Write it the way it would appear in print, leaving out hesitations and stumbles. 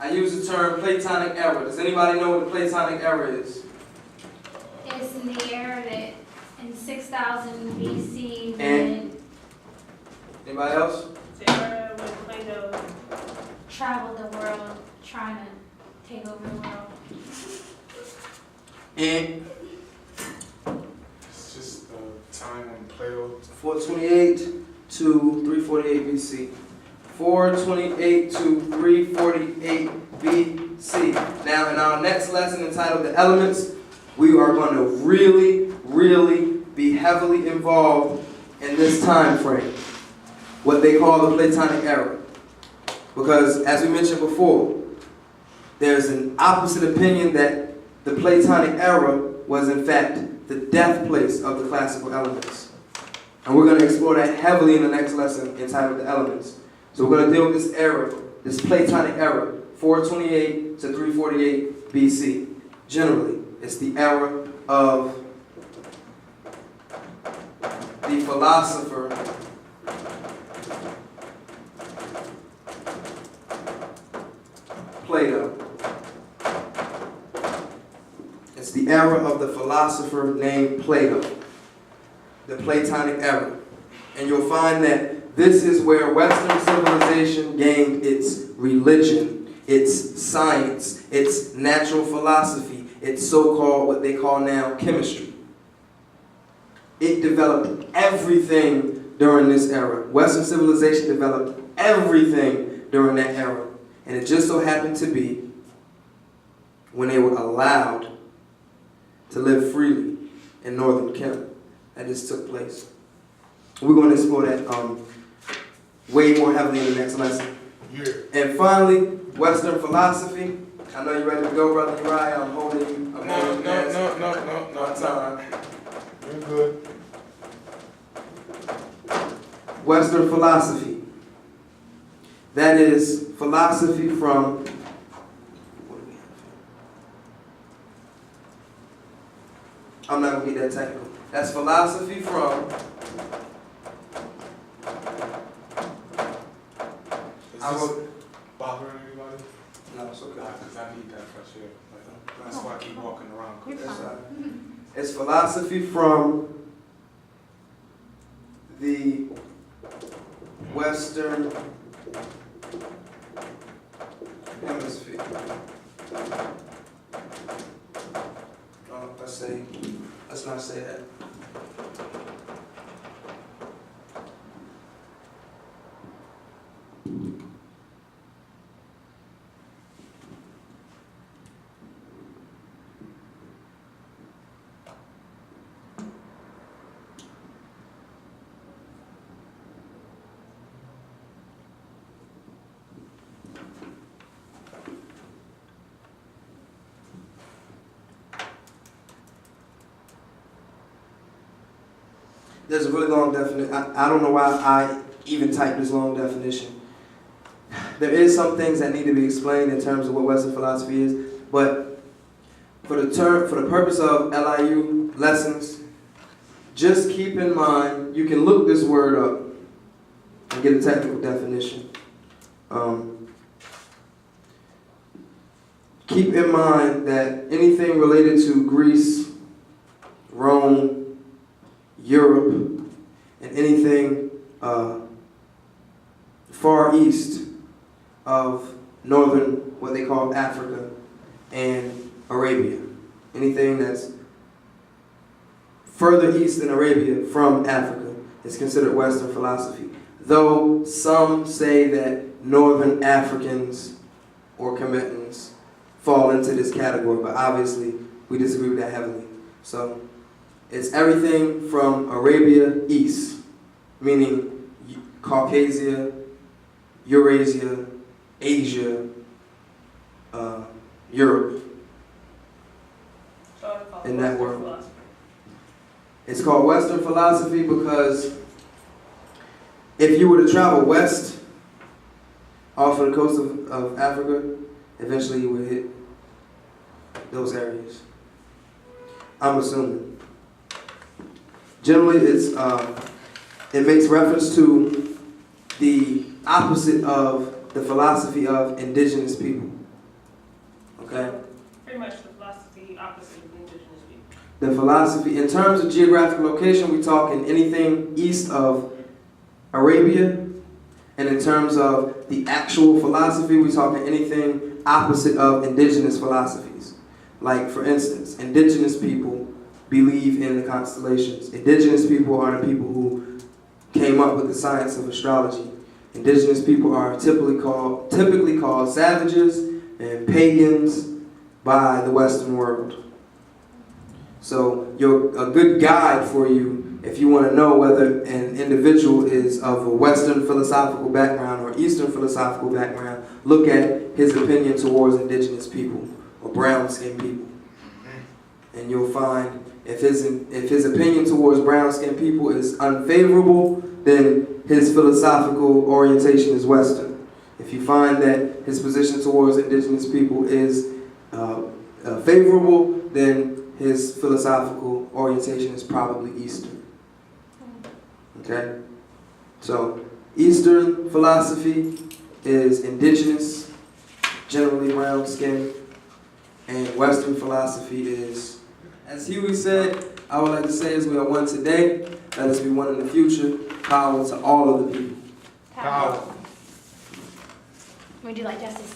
I use the term Platonic era. Does anybody know what the Platonic era is? It's in the era that in 6000 BC And anybody else? The era when Plato traveled the world trying to take over the world. And It's just the time when Plato. 428 to 348 BC. 428 to 348 BC. Now, in our next lesson entitled The Elements, we are going to really be heavily involved in this time frame, what they call the Platonic era. Because, as we mentioned before, there's an opposite opinion that the Platonic era was, in fact, the death place of the classical elements. And we're going to explore that heavily in the next lesson entitled The Elements. So we're going to deal with this era, this Platonic era, 428 to 348 BC. Generally, it's the era of the philosopher Plato. It's the era of the philosopher named Plato, the Platonic era. And you'll find that this is where Western civilization gained its religion, its science, its natural philosophy, its so-called, what they call now, chemistry. It developed everything during this era. Western civilization developed everything during that era. And it just so happened to be when they were allowed to live freely in northern Kenya that this took place. We're going to explore that way more heavily in the next lesson. Yeah. And finally, Western philosophy. I know you're ready to go, Brother Uriah. I'm holding you. No, Time. You're good. Western philosophy. That is philosophy from, what do we have here? I'm not going to get that technical. That's philosophy from, Is I this wrote, bothering anybody? no, it's okay. Because I need that fresh air. That's why I keep walking around. It's philosophy from the Western Hemisphere. Let's not say that. There's a really long definition. I don't know why I even typed this long definition. There is some things that need to be explained in terms of what Western philosophy is, but for the purpose of LIU lessons, just keep in mind, you can look this word up and get a technical definition. Keep in mind that anything related to Greece, Rome, Europe, and anything far east of northern, what they call Africa, and Arabia. Anything that's further east than Arabia from Africa is considered Western philosophy. Though some say that northern Africans or Kemetans fall into this category, but obviously we disagree with that heavily. So it's everything from Arabia east, meaning Caucasia, Eurasia, Asia, Europe, in that world. It's called Western philosophy because if you were to travel west off of the coast of Africa, eventually you would hit those areas. I'm assuming. Generally, it makes reference to the opposite of the philosophy of indigenous people. Okay? Pretty much the philosophy opposite of indigenous people. The philosophy, in terms of geographic location, we're talking anything east of Arabia. And in terms of the actual philosophy, we're talking anything opposite of indigenous philosophies. Like, for instance, indigenous people believe in the constellations. Indigenous people are the people who came up with the science of astrology. Indigenous people are typically called savages and pagans by the Western world. So a good guide for you, if you want to know whether an individual is of a Western philosophical background or Eastern philosophical background, look at his opinion towards indigenous people or brown-skinned people. And you'll find if his opinion towards brown-skinned people is unfavorable, then his philosophical orientation is Western. If you find that his position towards indigenous people is favorable, then his philosophical orientation is probably Eastern. Okay? So, Eastern philosophy is indigenous, generally brown skin, and Western philosophy is, as Huey said, I would like to say as we are one today, let us be one in the future. Power to all of the people. Power. Would you like Justice?